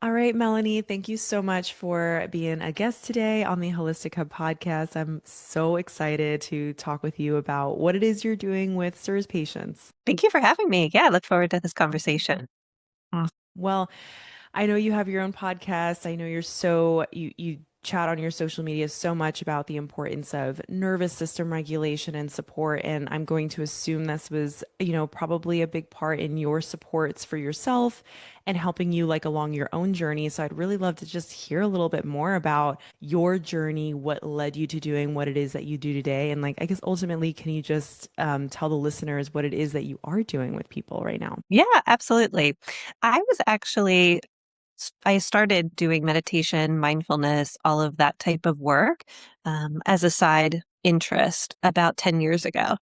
All right, Melanie, thank you so much for being a guest today on the Holistic Hub podcast. I'm so excited to talk with you about what it is you're doing with CIRS patients. Thank you for having me. Yeah, I look forward to this conversation. Well, I know you have your own podcast. I know you chat on your social media so much about the importance of nervous system regulation and support. And I'm going to assume this was, probably a big part in your supports for yourself and helping you like along your own journey. So I'd really love to just hear a little bit more about your journey, what led you to doing what it is that you do today. And like, I guess ultimately, can you just tell the listeners what it is that you are doing with people right now? Yeah, absolutely. I was actually, I started doing meditation, mindfulness, all of that type of work as a side interest about 10 years ago.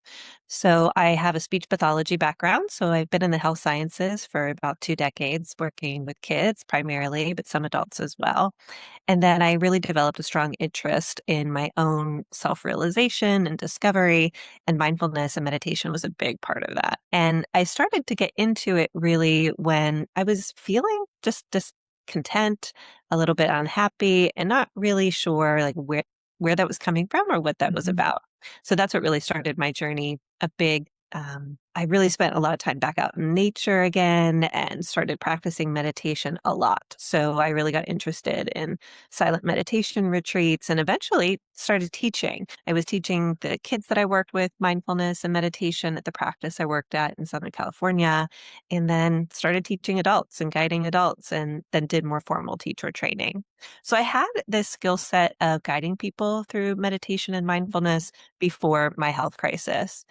So I have a speech pathology background. So I've been in the health sciences for about 2 decades, working with kids primarily, but some adults as well. And then I really developed a strong interest in my own self realization and discovery, and mindfulness and meditation was a big part of that. And I started to get into it really when I was feeling just discontent, a little bit unhappy, and not really sure like where that was coming from or what that was Mhm. about. So that's what really started my journey. I really spent a lot of time back out in nature again and started practicing meditation a lot. So I really got interested in silent meditation retreats and eventually started teaching. I was teaching the kids that I worked with mindfulness and meditation at the practice I worked at in Southern California, and then started teaching adults and guiding adults, and then did more formal teacher training. So I had this skill set of guiding people through meditation and mindfulness before my health crisis.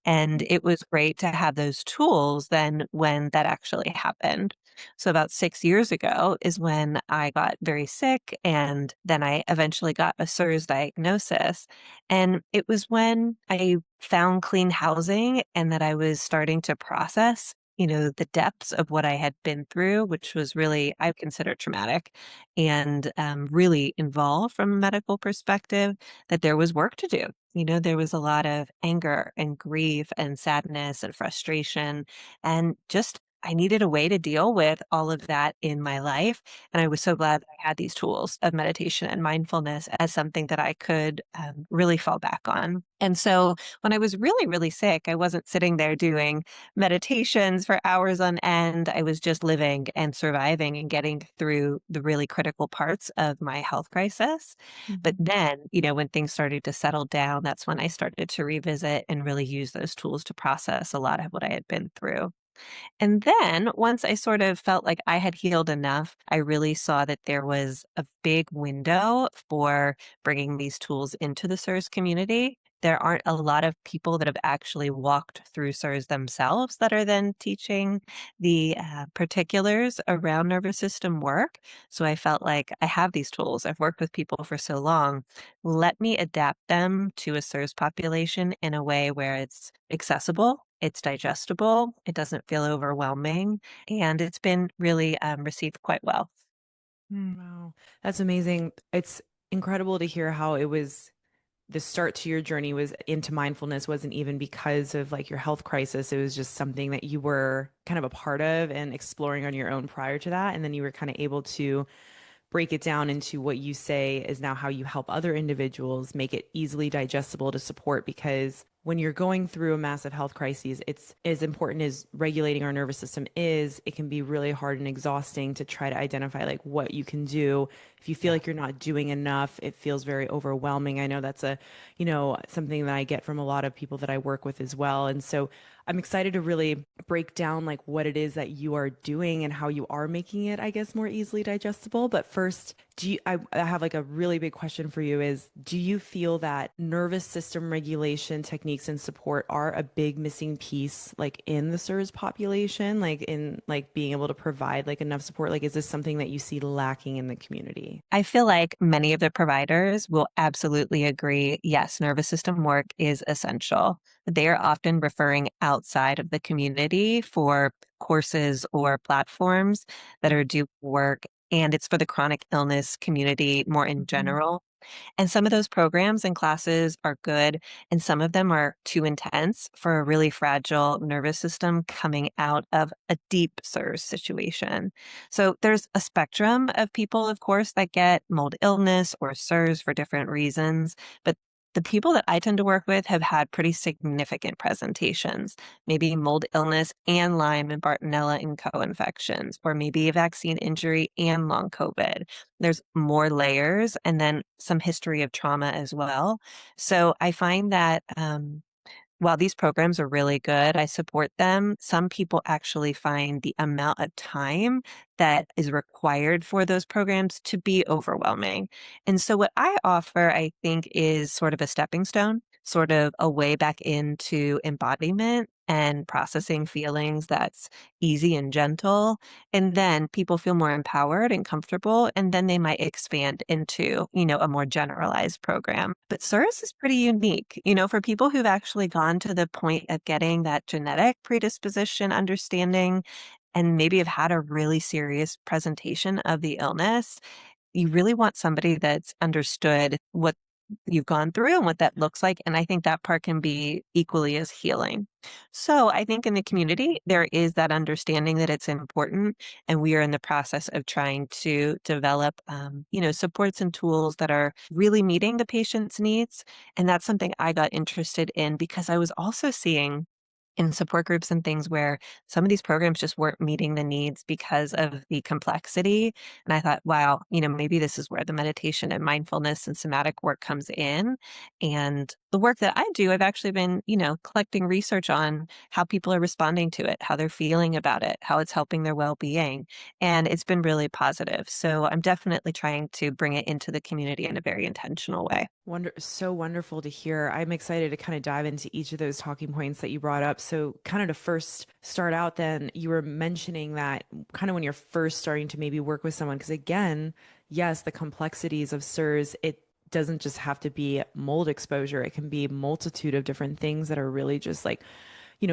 And it was great to have those tools then when that actually happened. So about 6 years ago is when I got very sick, and then I eventually got a CIRS diagnosis. And it was when I found clean housing and that I was starting to process, the depths of what I had been through, which was really, I consider traumatic and really involved from a medical perspective, that there was work to do. There was a lot of anger and grief and sadness and frustration, and just I needed a way to deal with all of that in my life. And I was so glad that I had these tools of meditation and mindfulness as something that I could really fall back on. And so when I was really, really sick, I wasn't sitting there doing meditations for hours on end. I was just living and surviving and getting through the really critical parts of my health crisis. But Mhm. then, when things started to settle down, that's when I started to revisit and really use those tools to process a lot of what I had been through. And then once I sort of felt like I had healed enough, I really saw that there was a big window for bringing these tools into the CIRS community. There aren't a lot of people that have actually walked through CIRS themselves that are then teaching the particulars around nervous system work. So I felt like I have these tools. I've worked with people for so long. Let me adapt them to a CIRS population in a way where it's accessible, it's digestible, it doesn't feel overwhelming, and it's been really received quite well. Wow, that's amazing. It's incredible to hear how it was the start to your journey was into mindfulness wasn't even because of like your health crisis. It was just something that you were kind of a part of and exploring on your own prior to that. And then you were kind of able to break it down into what you say is now how you help other individuals make it easily digestible to support because when you're going through a massive health crisis, it's as important as regulating our nervous system is, it can be really hard and exhausting to try to identify like what you can do. If you feel Yeah. like you're not doing enough, it feels very overwhelming. I know that's something that I get from a lot of people that I work with as well. And so I'm excited to really break down like what it is that you are doing and how you are making it, I guess, more easily digestible. But first, I have like a really big question for you is, do you feel that nervous system regulation techniques and support are a big missing piece like in the CIRS population, like in like being able to provide like enough support? Like, is this something that you see lacking in the community? I feel like many of the providers will absolutely agree. Yes, nervous system work is essential. They are often referring outside of the community for courses or platforms that are doing work, and it's for the chronic illness community more in Mhm. general. And some of those programs and classes are good, and some of them are too intense for a really fragile nervous system coming out of a deep CIRS situation. So there's a spectrum of people, of course, that get mold illness or CIRS for different reasons, but the people that I tend to work with have had pretty significant presentations, maybe mold illness and Lyme and Bartonella and co-infections, or maybe a vaccine injury and long COVID. There's more layers and then some history of trauma as well. So I find that while these programs are really good, I support them. Some people actually find the amount of time that is required for those programs to be overwhelming. And so, what I offer, I think, is sort of a stepping stone, sort of a way back into embodiment and processing feelings that's easy and gentle. And then people feel more empowered and comfortable, and then they might expand into, a more generalized program. But CIRS is pretty unique, for people who've actually gone to the point of getting that genetic predisposition understanding and maybe have had a really serious presentation of the illness. You really want somebody that's understood what you've gone through and what that looks like. And I think that part can be equally as healing. So I think in the community, there is that understanding that it's important. And we are in the process of trying to develop, supports and tools that are really meeting the patient's needs. And that's something I got interested in because I was also seeing in support groups and things where some of these programs just weren't meeting the needs because of the complexity. And I thought, wow, maybe this is where the meditation and mindfulness and somatic work comes in. And the work that I do, I've actually been, collecting research on how people are responding to it, how they're feeling about it, how it's helping their well-being. And it's been really positive. So I'm definitely trying to bring it into the community in a very intentional way. So wonderful to hear. I'm excited to kind of dive into each of those talking points that you brought up. So, kind of to first start out, then you were mentioning that kind of when you're first starting to maybe work with someone, because again, yes, the complexities of CIRS, it doesn't just have to be mold exposure, it can be a multitude of different things that are really just like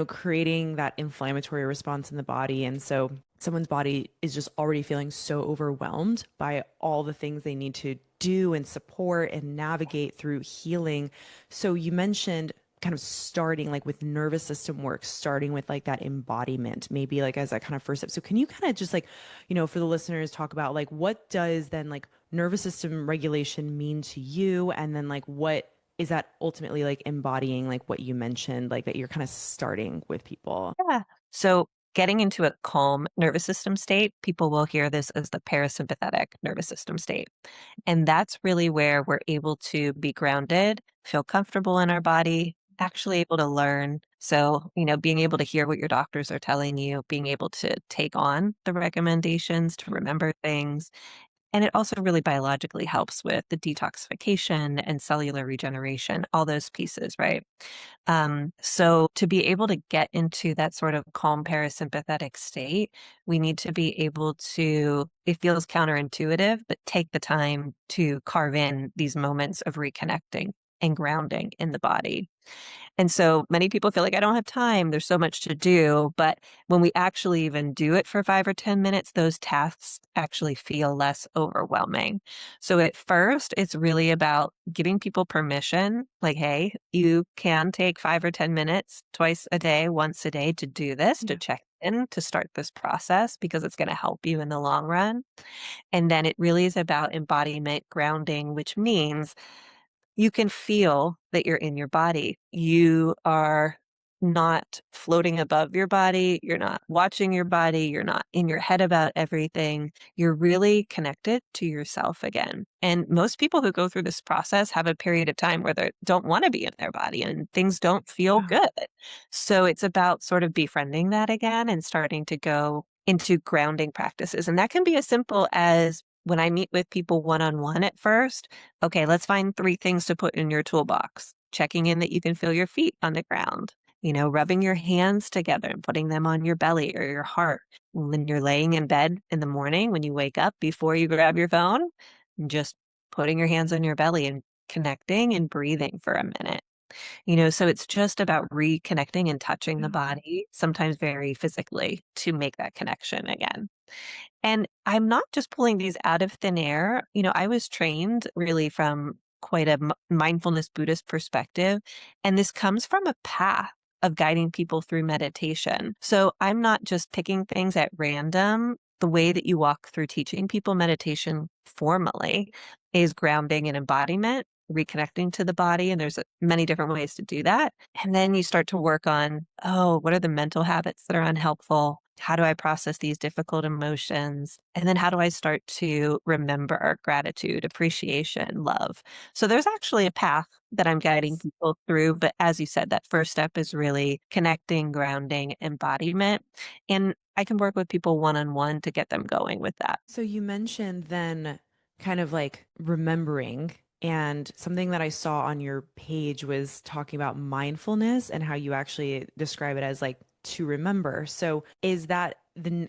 creating that inflammatory response in the body. And so someone's body is just already feeling so overwhelmed by all the things they need to do and support and navigate through healing. So you mentioned kind of starting like with nervous system work, starting with like that embodiment, maybe like as that kind of first step. So can you kind of just like, for the listeners, talk about like what does then like nervous system regulation mean to you? And then like what is that ultimately like embodying like what you mentioned, like that you're kind of starting with people? Yeah. So getting into a calm nervous system state, people will hear this as the parasympathetic nervous system state. And that's really where we're able to be grounded, feel comfortable in our body, actually able to learn. So, being able to hear what your doctors are telling you, being able to take on the recommendations, to remember things. And it also really biologically helps with the detoxification and cellular regeneration, all those pieces, right? So to be able to get into that sort of calm parasympathetic state, we need to be able to, it feels counterintuitive, but take the time to carve in these moments of reconnecting and grounding in the body. And so many people feel like I don't have time. There's so much to do. But when we actually even do it for 5 or 10 minutes, those tasks actually feel less overwhelming. So at first, it's really about giving people permission like, hey, you can take 5 or 10 minutes twice a day, once a day to do this, to Yeah. check in, to start this process because it's going to help you in the long run. And then it really is about embodiment grounding, which means you can feel that you're in your body. You are not floating above your body. You're not watching your body. You're not in your head about everything. You're really connected to yourself again. And most people who go through this process have a period of time where they don't want to be in their body and things don't feel Yeah. good. So it's about sort of befriending that again and starting to go into grounding practices. And that can be as simple as when I meet with people one on one at first. Okay, let's find 3 things to put in your toolbox. Checking in that you can feel your feet on the ground, rubbing your hands together and putting them on your belly or your heart. When you're laying in bed in the morning, when you wake up before you grab your phone, just putting your hands on your belly and connecting and breathing for a minute. So it's just about reconnecting and touching the Yeah. body, sometimes very physically, to make that connection again. And I'm not just pulling these out of thin air. I was trained really from quite a mindfulness Buddhist perspective. And this comes from a path of guiding people through meditation. So I'm not just picking things at random. The way that you walk through teaching people meditation formally is grounding and embodiment, reconnecting to the body. And there's many different ways to do that. And then you start to work on, oh, what are the mental habits that are unhelpful? How do I process these difficult emotions? And then how do I start to remember gratitude, appreciation, love? So there's actually a path that I'm guiding Yes. people through. But as you said, that first step is really connecting, grounding, embodiment. And I can work with people one-on-one to get them going with that. So you mentioned then kind of like remembering, and something that I saw on your page was talking about mindfulness and how you actually describe it as like to remember. So is that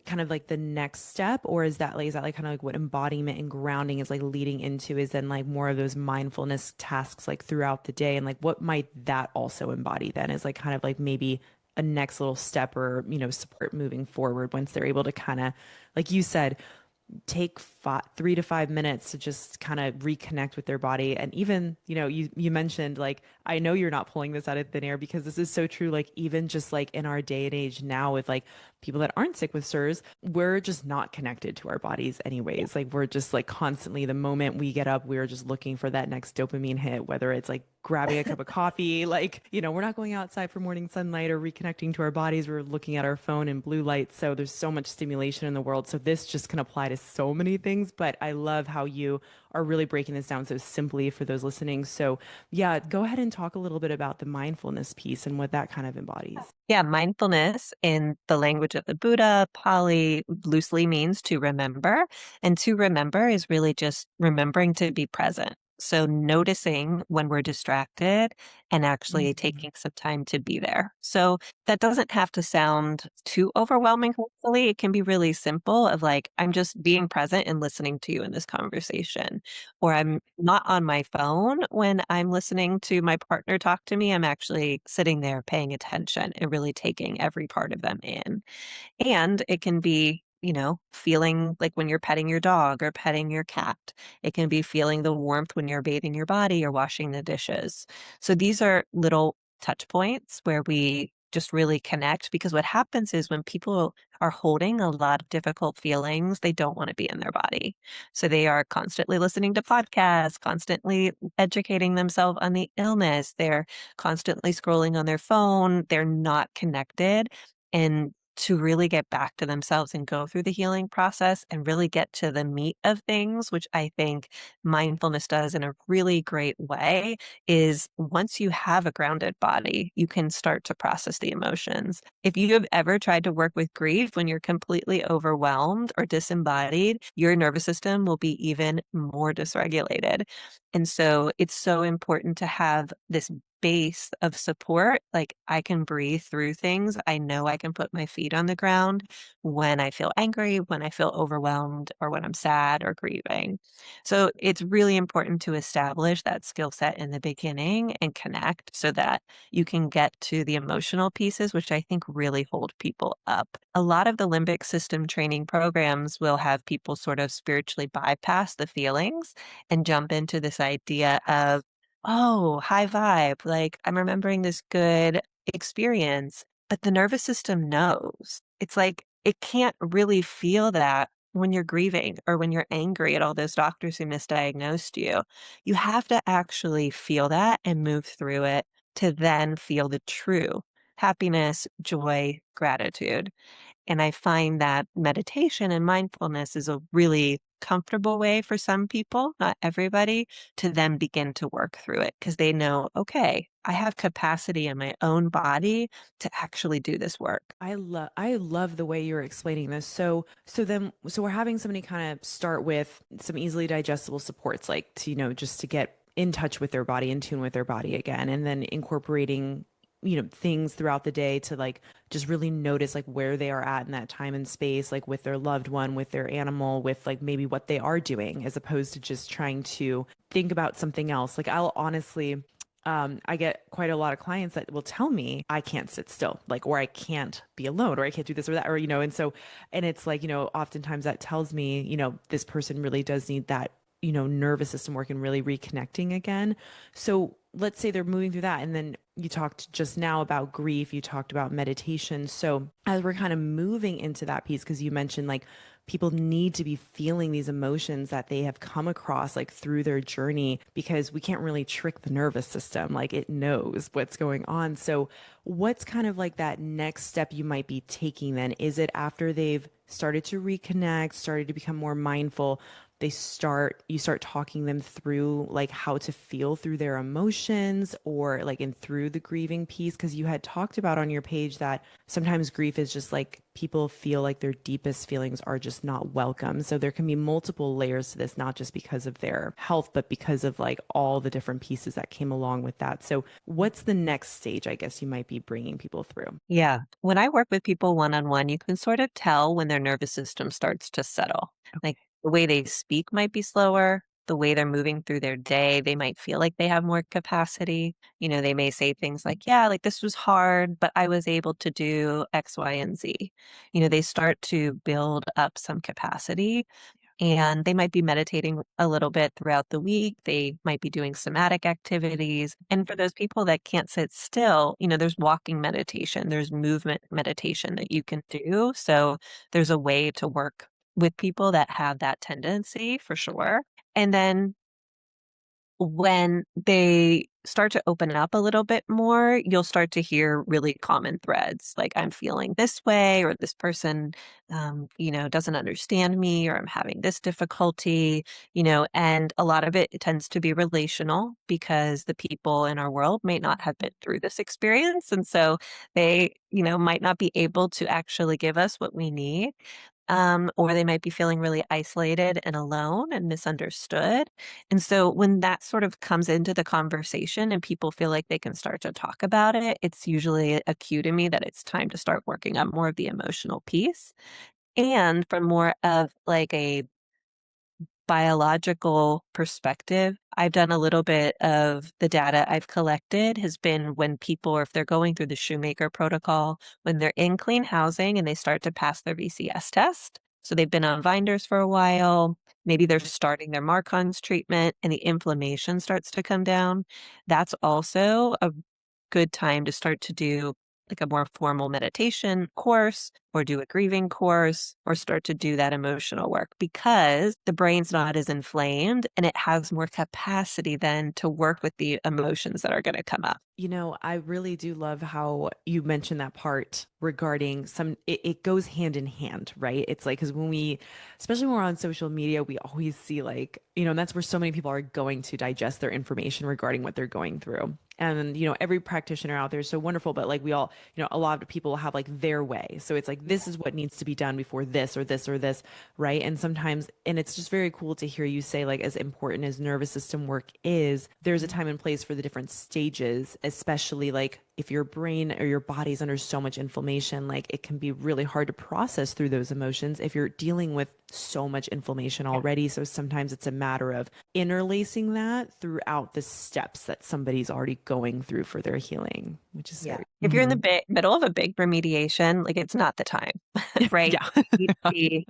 kind of like the next step, or is that like kind of like what embodiment and grounding is like leading into, is then like more of those mindfulness tasks like throughout the day, and like what might that also embody then, is like kind of like maybe a next little step, or support moving forward once they're able to kind of, like you said, take 3 to 5 minutes to just kind of reconnect with their body. And even, you mentioned, like, I know you're not pulling this out of thin air, because this is so true. Like, even just like in our day and age now, with like people that aren't sick with CIRS, we're just not connected to our bodies anyways. Like, we're just like constantly, the moment we get up, we're just looking for that next dopamine hit, whether it's like grabbing a cup of coffee, like, we're not going outside for morning sunlight or reconnecting to our bodies. We're looking at our phone in blue light. So there's so much stimulation in the world. So this just can apply to so many things. But I love how you are really breaking this down so simply for those listening. So yeah, go ahead and talk a little bit about the mindfulness piece and what that kind of embodies. Yeah, mindfulness in the language of the Buddha, Pali, loosely means to remember. And to remember is really just remembering to be present. So noticing when we're distracted and actually Mhm. taking some time to be there. So that doesn't have to sound too overwhelming, hopefully. It can be really simple of like, I'm just being present and listening to you in this conversation. Or I'm not on my phone when I'm listening to my partner talk to me. I'm actually sitting there paying attention and really taking every part of them in. And it can be, feeling like when you're petting your dog or petting your cat. It can be feeling the warmth when you're bathing your body or washing the dishes. So these are little touch points where we just really connect, because what happens is when people are holding a lot of difficult feelings, they don't want to be in their body. So they are constantly listening to podcasts, constantly educating themselves on the illness. They're constantly scrolling on their phone. They're not connected. And to really get back to themselves and go through the healing process and really get to the meat of things, which I think mindfulness does in a really great way, is once you have a grounded body, you can start to process the emotions. If you have ever tried to work with grief when you're completely overwhelmed or disembodied, your nervous system will be even more dysregulated. And so it's so important to have this base of support. Like, I can breathe through things. I know I can put my feet on the ground when I feel angry, when I feel overwhelmed, or when I'm sad or grieving. So it's really important to establish that skill set in the beginning and connect so that you can get to the emotional pieces, which I think really hold people up. A lot of the limbic system training programs will have people sort of spiritually bypass the feelings and jump into this idea of, oh, high vibe. Like, I'm remembering this good experience, but the nervous system knows. It's like it can't really feel that when you're grieving or when you're angry at all those doctors who misdiagnosed you. You have to actually feel that and move through it to then feel the true happiness, joy, gratitude. And I find that meditation and mindfulness is a really comfortable way for some people, not everybody, to then begin to work through it, because they know, okay, I have capacity in my own body to actually do this work. I love the way you're explaining this. So we're having somebody kind of start with some easily digestible supports, like to, just to get in touch with their body, in tune with their body again, and then incorporating, things throughout the day to like just really notice like where they are at in that time and space, like with their loved one, with their animal, with like maybe what they are doing, as opposed to just trying to think about something else. Like, I'll honestly, I get quite a lot of clients that will tell me I can't sit still, like, or I can't be alone, or I can't do this or that, or, and so, and it's like, oftentimes that tells me, this person really does need that, nervous system work and really reconnecting again. So let's say they're moving through that. And then you talked just now about grief, you talked about meditation. So as we're kind of moving into that piece, because you mentioned like people need to be feeling these emotions that they have come across like through their journey, because we can't really trick the nervous system. Like it knows what's going on. So what's kind of like that next step you might be taking then? Is it after they've started to reconnect, started to become more mindful, you start talking them through like how to feel through their emotions, or like in through the grieving piece? Because you had talked about on your page that sometimes grief is just like people feel like their deepest feelings are just not welcome. So there can be multiple layers to this, not just because of their health, but because of like all the different pieces that came along with that. So what's the next stage, I guess, you might be bringing people through? Yeah. When I work with people one on one, you can sort of tell when their nervous system starts to settle. Like Okay. the way they speak might be slower, the way they're moving through their day, they might feel like they have more capacity. They may say things like, yeah, like this was hard, but I was able to do X, Y, and Z. They start to build up some capacity and they might be meditating a little bit throughout the week. They might be doing somatic activities. And for those people that can't sit still, there's walking meditation, there's movement meditation that you can do. So there's a way to work with people that have that tendency for sure. And then when they start to open up a little bit more, you'll start to hear really common threads like, I'm feeling this way, or this person, doesn't understand me, or I'm having this difficulty, and a lot of it tends to be relational because the people in our world may not have been through this experience. And so they, might not be able to actually give us what we need. Or they might be feeling really isolated and alone and misunderstood. And so when that sort of comes into the conversation and people feel like they can start to talk about it, it's usually a cue to me that it's time to start working on more of the emotional piece. And from more of like a biological perspective, I've done a little bit of the data I've collected has been when people, or if they're going through the shoemaker protocol, when they're in clean housing and they start to pass their VCS test. So they've been on binders for a while. Maybe they're starting their Marcon's treatment and the inflammation starts to come down. That's also a good time to start to do like a more formal meditation course or do a grieving course or start to do that emotional work because the brain's not as inflamed and it has more capacity then to work with the emotions that are going to come up. I really do love how you mentioned that part regarding it goes hand in hand, right? It's like, because especially when we're on social media, we always see like, and that's where so many people are going to digest their information regarding what they're going through. And, every practitioner out there is so wonderful, but like we all, a lot of people have like their way. So it's like, this is what needs to be done before this or this or this, right? And it's just very cool to hear you say, like, as important as nervous system work is, there's a time and place for the different stages, especially like if your brain or your body's under so much inflammation, like it can be really hard to process through those emotions if you're dealing with so much inflammation Yeah. already. So sometimes it's a matter of interlacing that throughout the steps that somebody's already going through for their healing, which is Yeah. very, If you're in the Mhm. middle of a big remediation, like it's not the time, right? Yeah. You need to be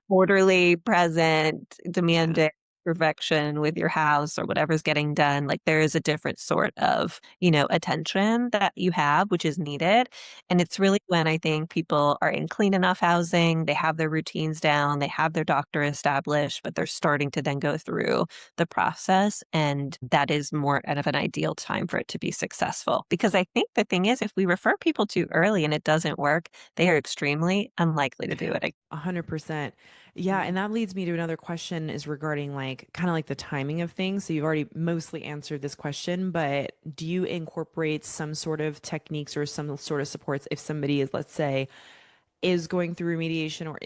orderly, present, Yeah. demanding perfection with your house or whatever's getting done. Like there is a different sort of, attention that you have, which is needed. And it's really when I think people are in clean enough housing, they have their routines down, they have their doctor established, but they're starting to then go through the process. And that is more of an ideal time for it to be successful. Because I think the thing is, if we refer people too early and it doesn't work, they are extremely unlikely to do Yeah, it again. 100%. Yeah, Mhm. and that leads me to another question is regarding like kind of like the timing of things. So you've already mostly answered this question, but do you incorporate some sort of techniques or some sort of supports if somebody is, let's say, is going through remediation or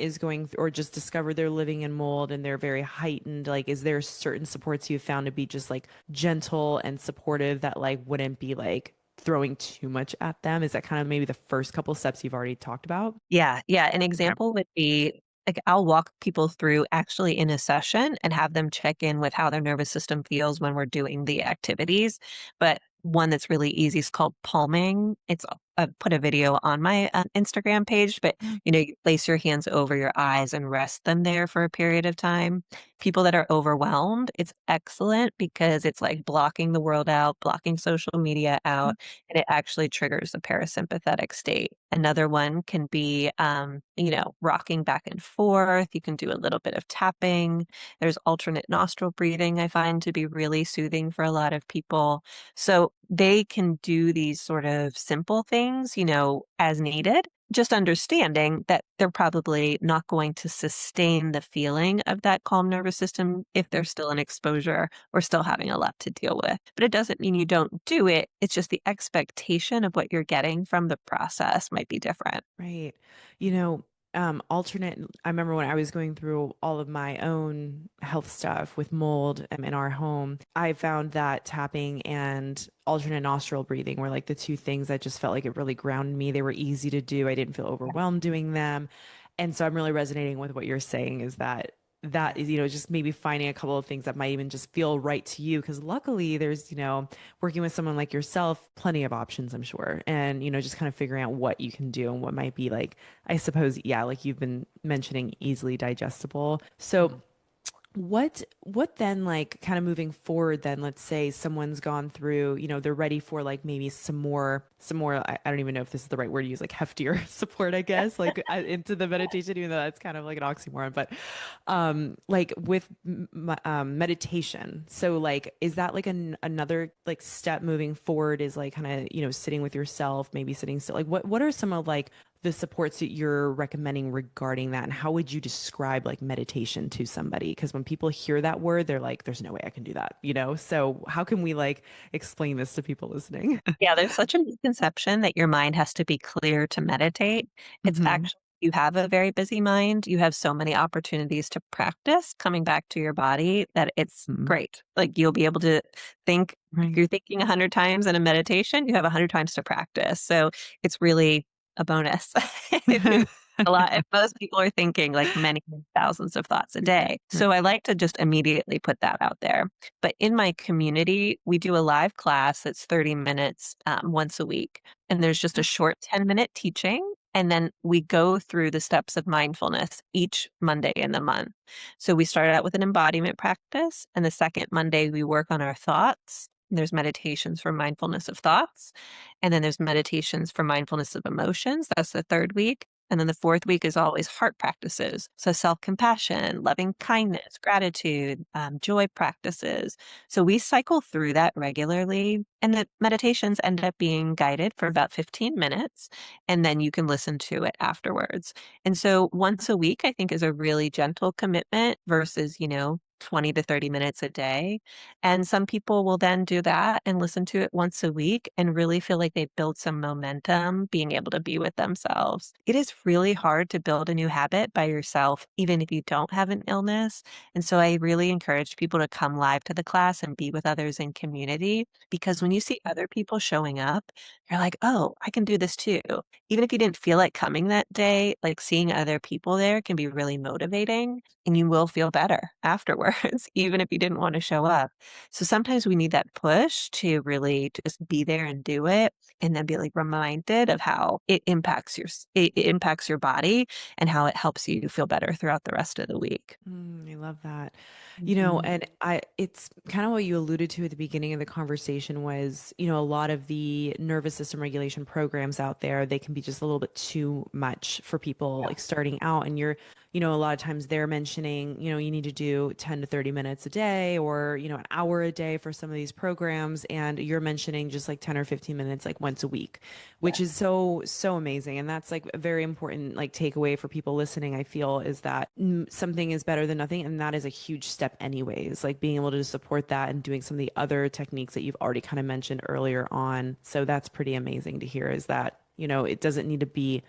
or just discovered they're living in mold and they're very heightened? Like, is there certain supports you've found to be just like gentle and supportive that like wouldn't be like throwing too much at them? Is that kind of maybe the first couple steps you've already talked about? Yeah, yeah. An Okay. example would be like I'll walk people through actually in a session and have them check in with how their nervous system feels when we're doing the activities. But one that's really easy is called palming. I put a video on my Instagram page, but you place your hands over your eyes and rest them there for a period of time. People that are overwhelmed, it's excellent because it's like blocking the world out, blocking social media out, and it actually triggers the parasympathetic state. Another one can be, rocking back and forth. You can do a little bit of tapping. There's alternate nostril breathing, I find to be really soothing for a lot of people. So they can do these sort of simple things, as needed, just understanding that they're probably not going to sustain the feeling of that calm nervous system if they're still in exposure or still having a lot to deal with. But it doesn't mean you don't do it. It's just the expectation of what you're getting from the process might be different. Right. You know, alternate, I remember when I was going through all of my own health stuff with mold in our home, I found that tapping and alternate nostril breathing were like the two things that just felt like it really grounded me. They were easy to do. I didn't feel overwhelmed doing them. And so I'm really resonating with what you're saying is that is, just maybe finding a couple of things that might even just feel right to you. Because luckily there's, working with someone like yourself, plenty of options, I'm sure. And, just kind of figuring out what you can do and what might be like, I suppose, yeah, like you've been mentioning, easily digestible. So what then, like, kind of moving forward then, let's say someone's gone through, they're ready for like maybe some more I don't even know if this is the right word to use, like heftier support, I guess, like into the meditation, even though that's kind of like an oxymoron, but like with meditation. So like is that like another like step moving forward, is like kind of, sitting with yourself, maybe sitting still, like what are some of like the supports that you're recommending regarding that? And how would you describe like meditation to somebody? Because when people hear that word, they're like, there's no way I can do that, So how can we like explain this to people listening? Yeah, there's such a misconception that your mind has to be clear to meditate. It's Hmm. actually, you have a very busy mind. You have so many opportunities to practice coming back to your body that it's Hmm. great. Like you'll be able to think, if Right. you're thinking 100 times in a meditation, you have 100 times to practice. So it's really a bonus if you're a lot. If most people are thinking like many thousands of thoughts a day. Right. So I like to just immediately put that out there. But in my community, we do a live class that's 30 minutes once a week. And there's just a short 10-minute teaching. And then we go through the steps of mindfulness each Monday in the month. So we start out with an embodiment practice. And the second Monday, we work on our thoughts. There's meditations for mindfulness of thoughts. And then there's meditations for mindfulness of emotions. That's the third week. And then the fourth week is always heart practices. So self compassion, loving kindness, gratitude, joy practices. So we cycle through that regularly. And the meditations end up being guided for about 15 minutes. And then you can listen to it afterwards. And so once a week, I think is a really gentle commitment versus, 20 to 30 minutes a day. And some people will then do that and listen to it once a week and really feel like they've built some momentum being able to be with themselves. It is really hard to build a new habit by yourself, even if you don't have an illness. And so I really encourage people to come live to the class and be with others in community because when you see other people showing up, you're like, oh, I can do this too. Even if you didn't feel like coming that day, like seeing other people there can be really motivating and you will feel better afterwards, even if you didn't want to show up. So sometimes we need that push to really just be there and do it and then be like reminded of how it impacts your body and how it helps you feel better throughout the rest of the week. I love that. Mhm. And it's kind of what you alluded to at the beginning of the conversation was, a lot of the nervous system regulation programs out there, they can be just a little bit too much for people like starting out. And a lot of times they're mentioning, you need to do 10 to 30 minutes a day or, an hour a day for some of these programs. And you're mentioning just like 10 or 15 minutes, like once a week, which is so, so amazing. And that's like a very important like takeaway for people listening, I feel, is that something is better than nothing. And that is a huge step anyways, like being able to support that and doing some of the other techniques that you've already kind of mentioned earlier on. So that's pretty amazing to hear, is that, it doesn't need to be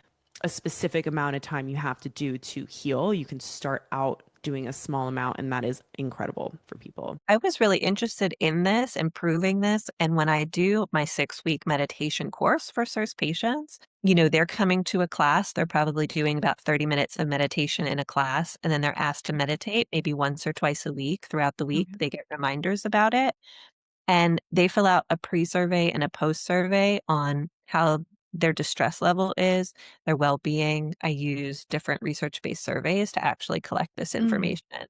a specific amount of time you have to do to heal. You can start out doing a small amount, and that is incredible for people. I was really interested in this, improving this. And when I do my 6-week meditation course for CIRS patients, they're coming to a class, they're probably doing about 30 minutes of meditation in a class, and then they're asked to meditate maybe once or twice a week throughout the week. Okay. They get reminders about it. And they fill out a pre-survey and a post-survey on how their distress level is, their well-being. I use different research-based surveys to actually collect this Mm. information.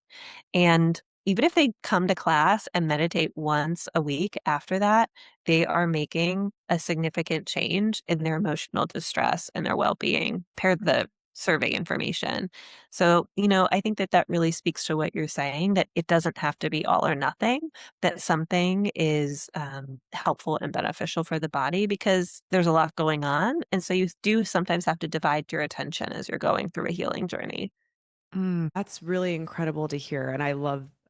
And even if they come to class and meditate once a week after that, they are making a significant change in their emotional distress and their well-being per the survey information. So, I think that that really speaks to what you're saying, that it doesn't have to be all or nothing, that something is helpful and beneficial for the body because there's a lot going on. And so you do sometimes have to divide your attention as you're going through a healing journey. That's really incredible to hear. And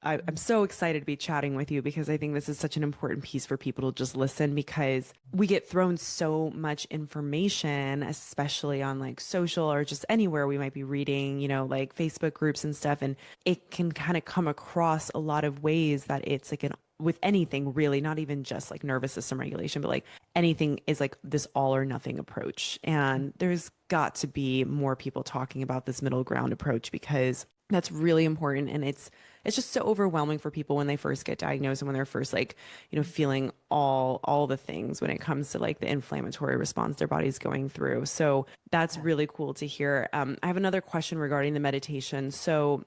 I'm so excited to be chatting with you because I think this is such an important piece for people to just listen because we get thrown so much information, especially on like social or just anywhere we might be reading, like Facebook groups and stuff. And it can kind of come across a lot of ways that it's like with anything really, not even just like nervous system regulation, but like anything is like this all or nothing approach. And there's got to be more people talking about this middle ground approach because that's really important. And it's just so overwhelming for people when they first get diagnosed and when they're first like, feeling all the things when it comes to like the inflammatory response their body's going through. So that's really cool to hear. I have another question regarding the meditation. So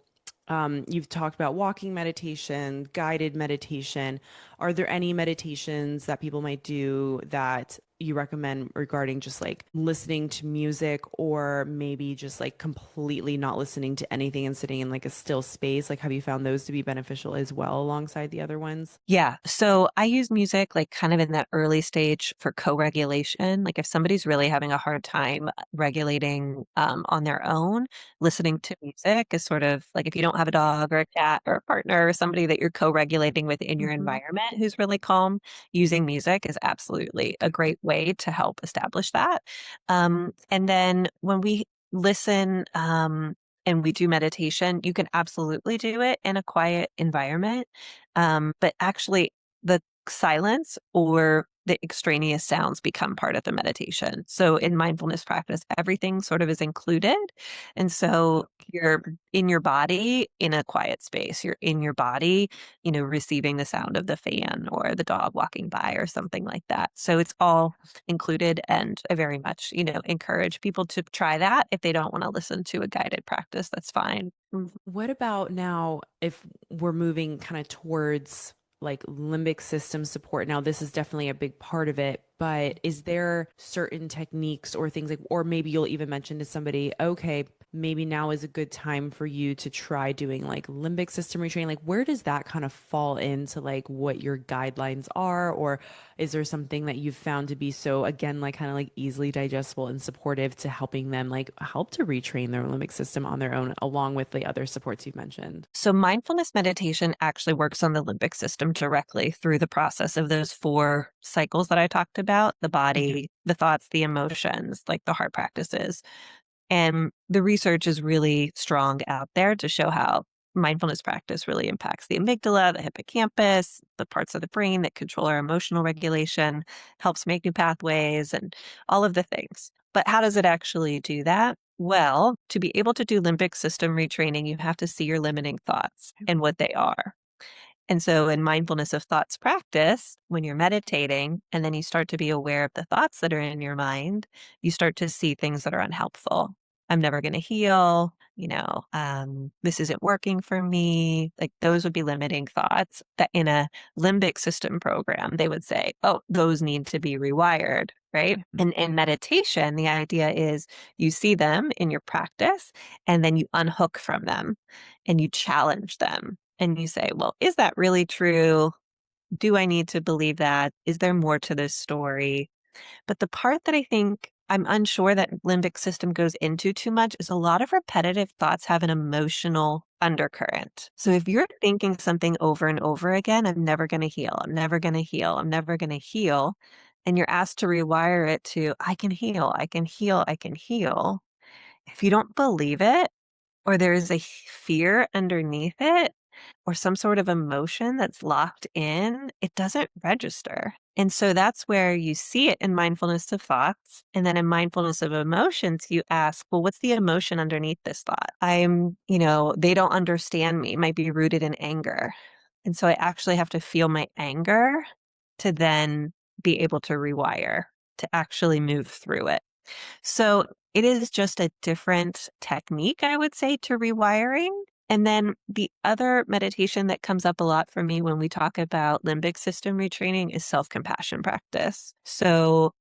you've talked about walking meditation, guided meditation. Are there any meditations that people might do that you recommend regarding just like listening to music or maybe just like completely not listening to anything and sitting in like a still space? Like, have you found those to be beneficial as well alongside the other ones? Yeah. So I use music like kind of in that early stage for co-regulation. Like if somebody's really having a hard time regulating on their own, listening to music is sort of like if you don't have a dog or a cat or a partner or somebody that you're co-regulating with in your Hmm. environment who's really calm, using music is absolutely a great way to help establish that. And then when we listen, and we do meditation, you can absolutely do it in a quiet environment. But actually, the silence or the extraneous sounds become part of the meditation. So in mindfulness practice, everything sort of is included. And so you're in your body in a quiet space. You're in your body, receiving the sound of the fan or the dog walking by or something like that. So it's all included. And I very much, encourage people to try that. If they don't want to listen to a guided practice, that's fine. What about now if we're moving kind of towards like limbic system support? Now, this is definitely a big part of it, but is there certain techniques or things like, or maybe you'll even mention to somebody, okay, maybe now is a good time for you to try doing like limbic system retraining? Like, where does that kind of fall into like what your guidelines are? Or is there something that you've found to be so, again, like kind of like easily digestible and supportive to helping them like help to retrain their limbic system on their own, along with the other supports you've mentioned? So, mindfulness meditation actually works on the limbic system directly through the process of those four cycles that I talked about: the body, the thoughts, the emotions, like the heart practices. And the research is really strong out there to show how mindfulness practice really impacts the amygdala, the hippocampus, the parts of the brain that control our emotional regulation, helps make new pathways, and all of the things. But how does it actually do that? Well, to be able to do limbic system retraining, you have to see your limiting thoughts and what they are. And so, in mindfulness of thoughts practice, when you're meditating and then you start to be aware of the thoughts that are in your mind, you start to see things that are unhelpful. I'm never going to heal. This isn't working for me. Like those would be limiting thoughts that in a limbic system program, they would say, oh, those need to be rewired. Right. And in meditation, the idea is you see them in your practice and then you unhook from them and you challenge them and you say, well, is that really true? Do I need to believe that? Is there more to this story? But the part that I think I'm unsure that limbic system goes into too much is a lot of repetitive thoughts have an emotional undercurrent. So if you're thinking something over and over again, I'm never going to heal, I'm never going to heal, I'm never going to heal, and you're asked to rewire it to, I can heal, I can heal, I can heal. If you don't believe it, or there is a fear underneath it, or some sort of emotion that's locked in, it doesn't register. And so that's where you see it in mindfulness of thoughts. And then in mindfulness of emotions, you ask, well, what's the emotion underneath this thought? They don't understand me, it might be rooted in anger. And so I actually have to feel my anger to then be able to rewire, to actually move through it. So it is just a different technique, I would say, to rewiring. And then the other meditation that comes up a lot for me when we talk about limbic system retraining is self-compassion practice. So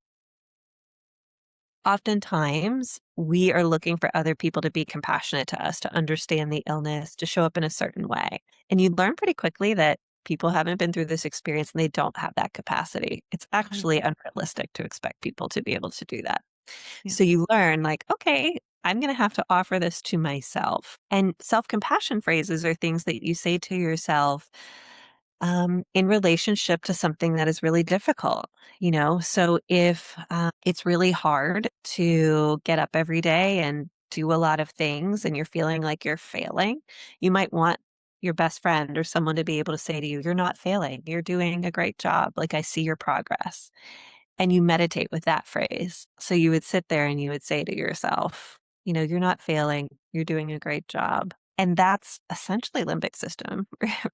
oftentimes we are looking for other people to be compassionate to us, to understand the illness, to show up in a certain way. And you learn pretty quickly that people haven't been through this experience and they don't have that capacity. It's Mhm. actually unrealistic to expect people to be able to do that. Yeah. So you learn, like, okay, I'm going to have to offer this to myself. And self compassion phrases are things that you say to yourself in relationship to something that is really difficult. So if it's really hard to get up every day and do a lot of things and you're feeling like you're failing, you might want your best friend or someone to be able to say to you, "You're not failing. You're doing a great job. Like, I see your progress." And you meditate with that phrase. So you would sit there and you would say to yourself, "You're not failing. You're doing a great job." And that's essentially limbic system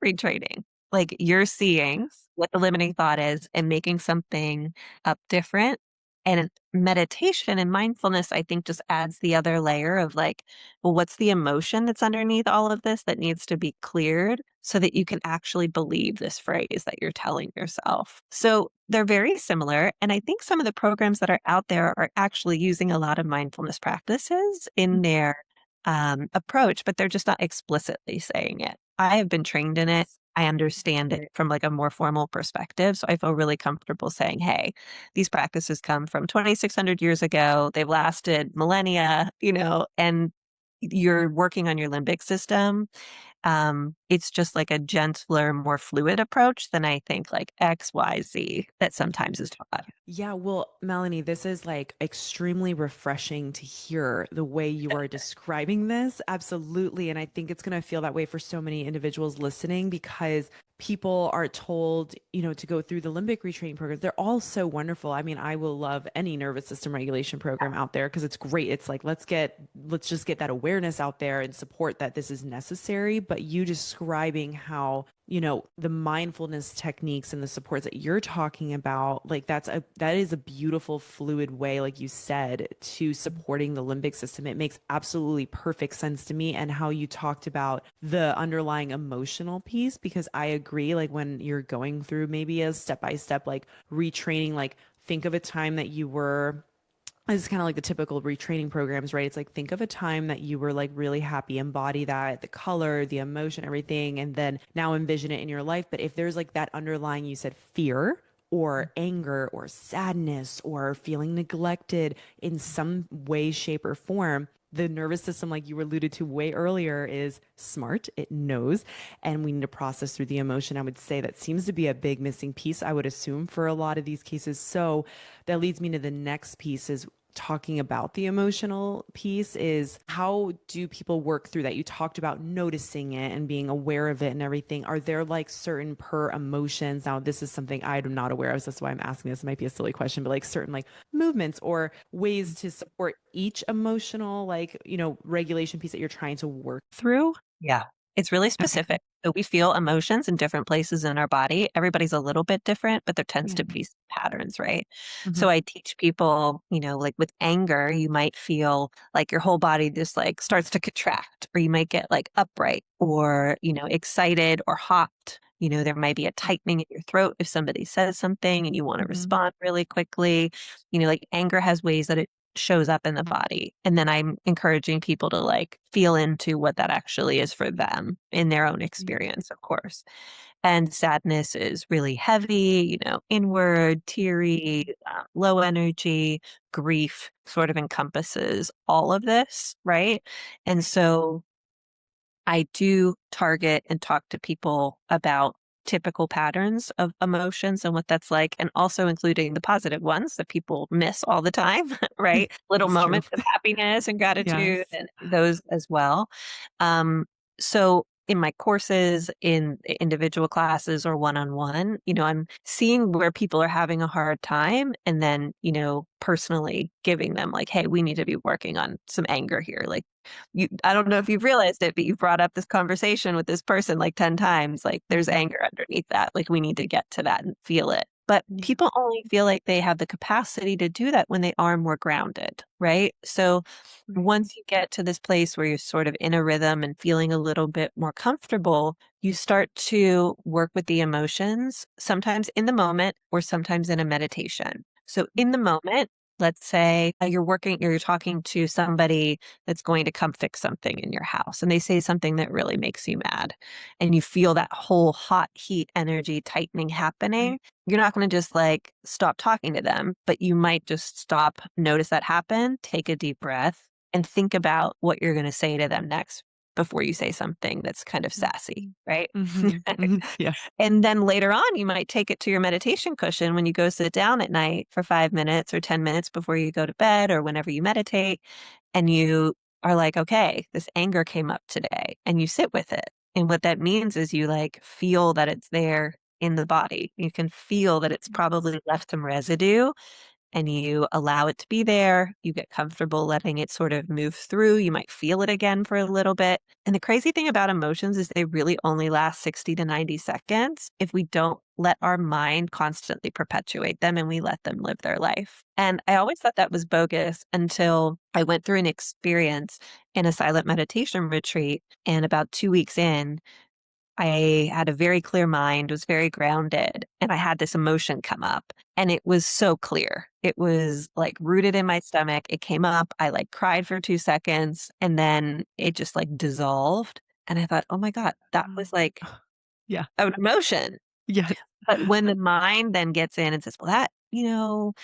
retraining. Like, you're seeing Yes. what the limiting thought is and making something up different. And meditation and mindfulness, I think, just adds the other layer of like, well, what's the emotion that's underneath all of this that needs to be cleared so that you can actually believe this phrase that you're telling yourself? So they're very similar. And I think some of the programs that are out there are actually using a lot of mindfulness practices in their approach, but they're just not explicitly saying it. I have been trained in it. Yes. I understand it from like a more formal perspective. So I feel really comfortable saying, hey, these practices come from 2,600 years ago. They've lasted millennia, and you're working on your limbic system. It's just like a gentler, more fluid approach than I think like XYZ that sometimes is taught. Yeah, well, Melanie, this is like extremely refreshing to hear the way you are describing this. Absolutely. And I think it's going to feel that way for so many individuals listening because people are told, to go through the limbic retraining programs. They're all so wonderful. I mean, I will love any nervous system regulation program out there because it's great. It's like, let's just get that awareness out there and support that this is necessary. But you describing how the mindfulness techniques and the supports that you're talking about, like that is a beautiful fluid way, like you said, to supporting the limbic system. It makes absolutely perfect sense to me. And how you talked about the underlying emotional piece, because I agree, like when you're going through maybe a step by step, like retraining, like think of a time that you were, this is kind of like the typical retraining programs, right? It's like think of a time that you were like really happy, embody that, the color, the emotion, everything, and then now envision it in your life. But if there's like that underlying, you said fear or anger or sadness or feeling neglected in some way, shape, or form, the nervous system, like you alluded to way earlier, is smart. It knows, and we need to process through the emotion. I would say that seems to be a big missing piece, I would assume, for a lot of these cases. So that leads me to the next piece is talking about the emotional piece is how do people work through that? You talked about noticing it and being aware of it and everything. Are there like certain per emotions? Now, this is something I'm not aware of, so that's why I'm asking this. It might be a silly question, but like certain like movements or ways to support each emotional, like, regulation piece that you're trying to work through. Yeah. It's really Okay. specific. So we feel emotions in different places in our body. Everybody's a little bit different, but there tends Yeah. to be patterns, right? So Hmm. I teach people, like with anger, you might feel like your whole body just like starts to contract, or you might get like upright or, excited or hot. There might be a tightening in your throat if somebody says something and you want to Hmm. respond really quickly. Like anger has ways that it shows up in the body. And then I'm encouraging people to like feel into what that actually is for them in their own experience, of course. And sadness is really heavy, inward, teary, low energy. Grief sort of encompasses all of this, right? And so I do target and talk to people about typical patterns of emotions and what that's like, and also including the positive ones that people miss all the time, right? Little It's true. moments of happiness and gratitude Yes. and those as well. Um, so in my courses, in individual classes or one-on-one, I'm seeing where people are having a hard time and then, personally giving them like, hey, we need to be working on some anger here. Like, I don't know if you've realized it, but you've brought up this conversation with this person like 10 times. Like there's Mhm. anger underneath that. Like we need to get to that and feel it. But Yeah. people only feel like they have the capacity to do that when they are more grounded, right? So Right. once you get to this place where you're sort of in a rhythm and feeling a little bit more comfortable, you start to work with the emotions, sometimes in the moment or sometimes in a meditation. So in the moment, let's say you're talking to somebody that's going to come fix something in your house and they say something that really makes you mad and you feel that whole hot heat energy tightening Right. happening. You're not going to just like stop talking to them, but you might just stop, notice that happen, take a deep breath, and think about what you're going to say to them next before you say something that's kind of sassy, right? Mm-hmm. Hmm. Yes. And then later on, you might take it to your meditation cushion when you go sit down at night for 5 minutes or 10 minutes before you go to bed or whenever you meditate. And you are like, okay, this anger came up today, and you sit with it. And what that means is you like feel that it's there in the body. You can feel that it's Yes. probably left some residue and you allow it to be there. You get comfortable letting it sort of move through. You might feel it again for a little bit. And the crazy thing about emotions is they really only last 60 to 90 seconds if we don't let our mind constantly perpetuate them and we let them live their life. And I always thought that was bogus until I went through an experience in a silent meditation retreat. And about 2 weeks in, I had a very clear mind, was very grounded, and I had this emotion come up and it was so clear. It was like rooted in my stomach. It came up. I like cried for 2 seconds and then it just like dissolved. And I thought, oh my God, that Wow. was like Yeah. an emotion. Yes. But when the mind then gets in and says, well,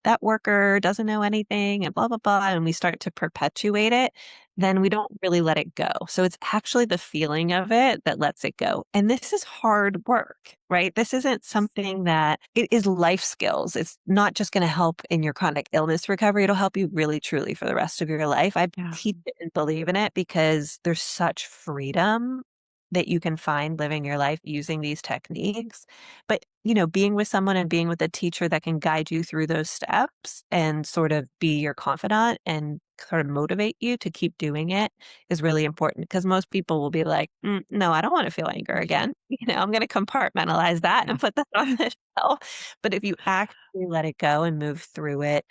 that worker doesn't know anything and blah, blah, blah, and we start to perpetuate it, then we don't really let it go. So it's actually the feeling of it that lets it go. And this is hard work, right? This isn't something that it is life skills. It's not just going to help in your chronic illness recovery. It'll help you really, truly for the rest of your life. I Yeah. teach it and believe in it because there's such freedom that you can find living your life using these techniques. But, being with someone and being with a teacher that can guide you through those steps and sort of be your confidant and sort of motivate you to keep doing it is really important because most people will be like, no, I don't want to feel anger Yeah. again. I'm going to compartmentalize that Yeah. and put that on the shelf. But if you actually let it go and move through it,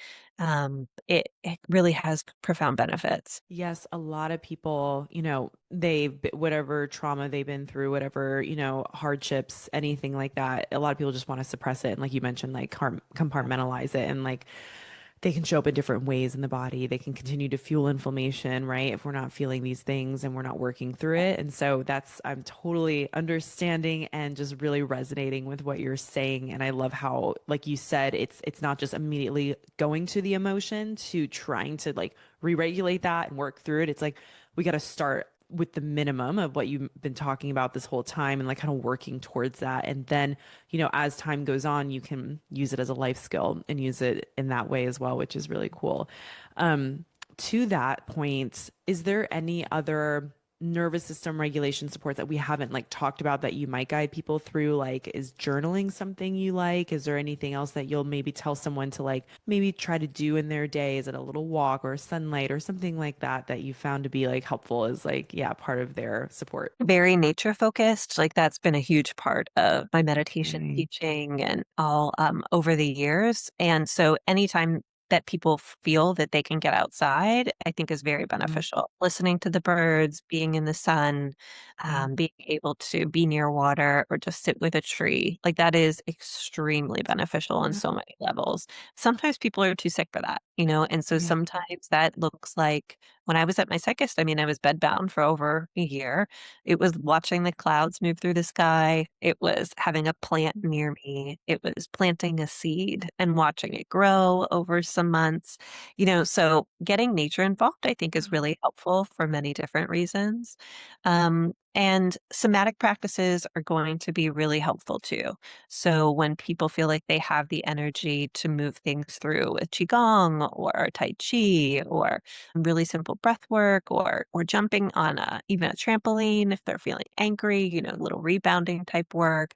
it really has profound benefits. Yes, a lot of people, whatever trauma they've been through, whatever, hardships, anything like that, a lot of people just want to suppress it. And like you mentioned, like compartmentalize it and like they can show up in different ways in the body. They can continue to fuel inflammation, right? If we're not feeling these things and we're not working through it. And so I'm totally understanding and just really resonating with what you're saying. And I love how, like you said, it's not just immediately going to the emotion to trying to like re-regulate that and work through it. It's like we got to start with the minimum of what you've been talking about this whole time and like kind of working towards that. And then, as time goes on, you can use it as a life skill and use it in that way as well, which is really cool. To that point, is there any other nervous system regulation supports that we haven't like talked about that you might guide people through? Like, is journaling something you like? Is there anything else that you'll maybe tell someone to like maybe try to do in their day? Is it a little walk or sunlight or something like that that you found to be like helpful as like, yeah, part of their support? Very nature focused. Like that's been a huge part of my meditation Right. teaching and all over the years. And so anytime that people feel that they can get outside, I think is very Mm, beneficial. Listening to the birds, being in the sun, yeah. being able to be near water or just sit with a tree, like that is extremely beneficial on Yeah. so many levels. Sometimes people are too sick for that, and so Yeah. sometimes that looks like when I was at my sickest, I mean, I was bedbound for over a year. It was watching the clouds move through the sky. It was having a plant near me. It was planting a seed and watching it grow over some months. So getting nature involved, I think, is really helpful for many different reasons. And somatic practices are going to be really helpful too. So when people feel like they have the energy to move things through with Qigong or Tai Chi or really simple breath work or jumping on even a trampoline if they're feeling angry, little rebounding type work.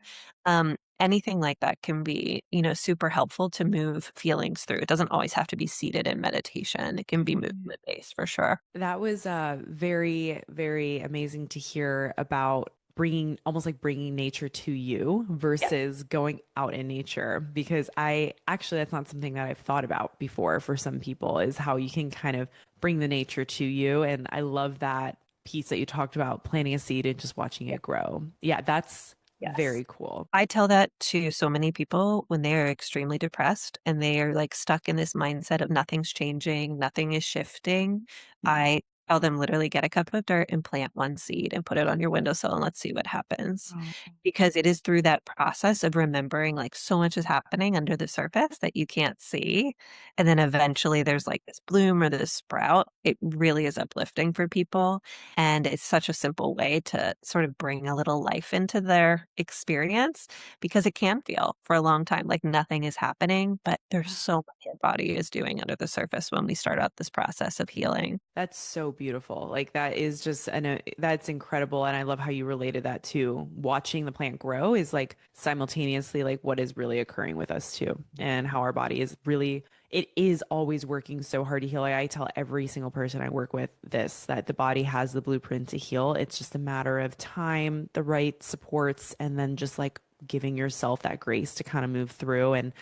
Anything like that can be, super helpful to move feelings through. It doesn't always have to be seated in meditation. It can be Right. movement based for sure. That was very, very amazing to hear about bringing almost like bringing nature to you Yep. versus going out in nature, because I actually that's not something that I've thought about before for some people, is how you can kind of bring the nature to you. And I love that piece that you talked about, planting a seed and just watching Yep. it grow. Yeah, that's Yes. very cool. I tell that to so many people when they are extremely depressed and they are like stuck in this mindset of nothing's changing, nothing is shifting. I tell them literally get a cup of dirt and plant one seed and put it on your windowsill and let's see what happens. Oh, Because it is through that process of remembering like so much is happening under the surface that you can't see. And then eventually there's like this bloom or this sprout. It really is uplifting for people. And it's such a simple way to sort of bring a little life into their experience because it can feel for a long time like nothing is happening, but there's yeah. so much our body is doing under the surface when we start out this process of healing. That's so beautiful. Like that is just, and that's incredible. And I love how you related that to watching the plant grow is like simultaneously like what is really occurring with us too, and how our body is really, it is always working so hard to heal. Like I tell every single person I work with this, that the body has the blueprint to heal. It's just a matter of time, the right supports, and then just like giving yourself that grace to kind of move through. And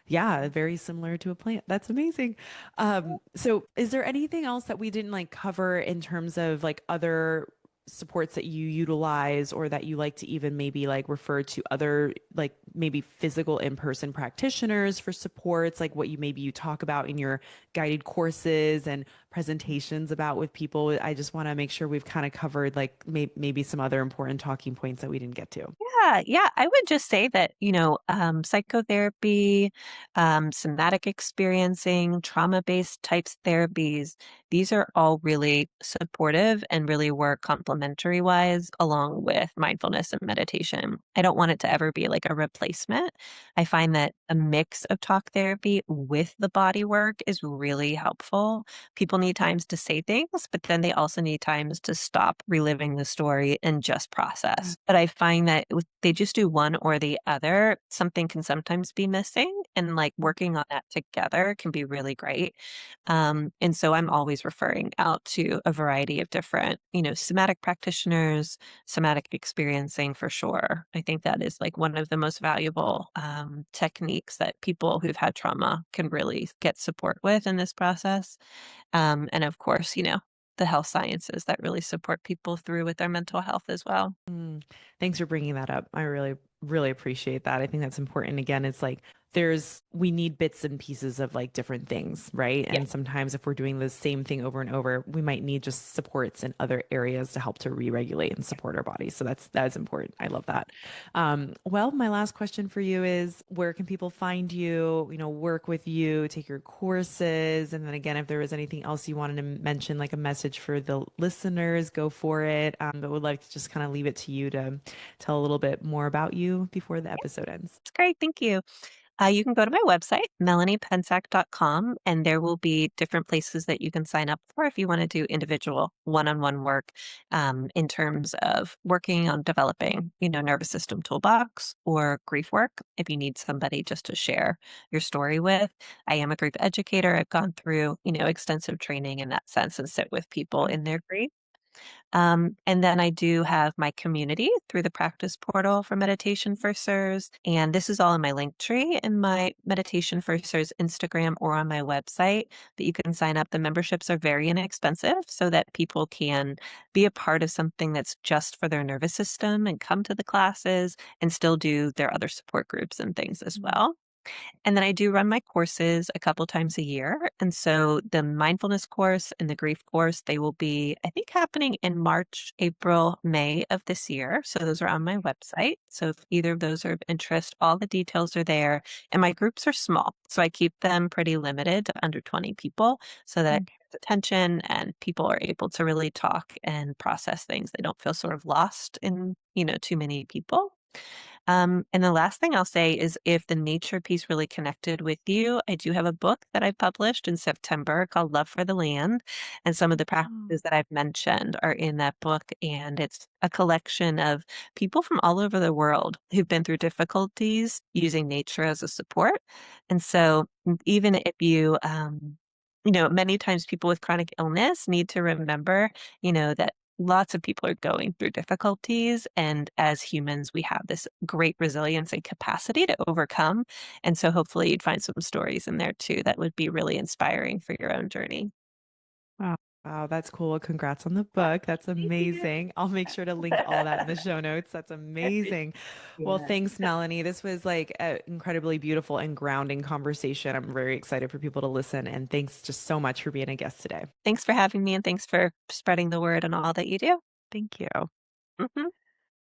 yeah, very similar to a plant. That's amazing. So is there anything else that we didn't like cover in terms of like other supports that you utilize, or that you like to even maybe like refer to other like maybe physical in-person practitioners for supports, like what you maybe you talk about in your guided courses and presentations about with people? I just want to make sure we've kind of covered like maybe some other important talking points that we didn't get to. Yeah, yeah. I would just say that, psychotherapy, somatic experiencing, trauma-based types therapies, these are all really supportive and really work complementary wise along with mindfulness and meditation. I don't want it to ever be like a replacement. I find that a mix of talk therapy with the body work is really helpful. People need times to say things, but then they also need times to stop reliving the story and just process. But I find that they just do one or the other, something can sometimes be missing, and like working on that together can be really great. And so I'm always referring out to a variety of different, somatic practitioners, somatic experiencing for sure. I think that is like one of the most valuable techniques that people who've had trauma can really get support with in this process. And of course, the health sciences that really support people through with their mental health as well. Mm, thanks for bringing that up. I really, really appreciate that. I think that's important. Again, it's like we need bits and pieces of like different things, right? Yeah. And sometimes if we're doing the same thing over and over, we might need just supports in other areas to help to re-regulate and support our bodies. So that's important. I love that. Well, my last question for you is, where can people find you, work with you, take your courses? And then again, if there was anything else you wanted to mention, like a message for the listeners, go for it. But would like to just kind of leave it to you to tell a little bit more about you before the episode ends. It's great. Thank you. You can go to my website, melaniepensak.com, and there will be different places that you can sign up for if you want to do individual one-on-one work in terms of working on developing, nervous system toolbox or grief work. If you need somebody just to share your story with, I am a grief educator. I've gone through, extensive training in that sense and sit with people in their grief. And then I do have my community through the practice portal for Meditation for CIRS. And this is all in my link tree in my Meditation for CIRS Instagram or on my website that you can sign up. The memberships are very inexpensive so that people can be a part of something that's just for their nervous system and come to the classes and still do their other support groups and things as well. And then I do run my courses a couple times a year. And so the mindfulness course and the grief course, they will be, I think, happening in March, April, May of this year. So those are on my website. So if either of those are of interest, all the details are there. And my groups are small. So I keep them pretty limited to under 20 people so that it gets attention and people are able to really talk and process things. They don't feel sort of lost in, too many people. And the last thing I'll say is if the nature piece really connected with you, I do have a book that I published in September called Love for the Land. And some of the Oh, practices that I've mentioned are in that book. And it's a collection of people from all over the world who've been through difficulties using nature as a support. And so even if many times people with chronic illness need to remember, that lots of people are going through difficulties. And as humans, we have this great resilience and capacity to overcome. And so hopefully you'd find some stories in there too that would be really inspiring for your own journey. Wow. Wow, that's cool. Congrats on the book. That's Thank you. amazing. I'll make sure to link all that in the show notes. That's amazing. Well, Yeah. thanks, Melanie. This was like an incredibly beautiful and grounding conversation. I'm very excited for people to listen. And thanks just so much for being a guest today. Thanks for having me and thanks for spreading the word on all that you do. Thank you. Mhm.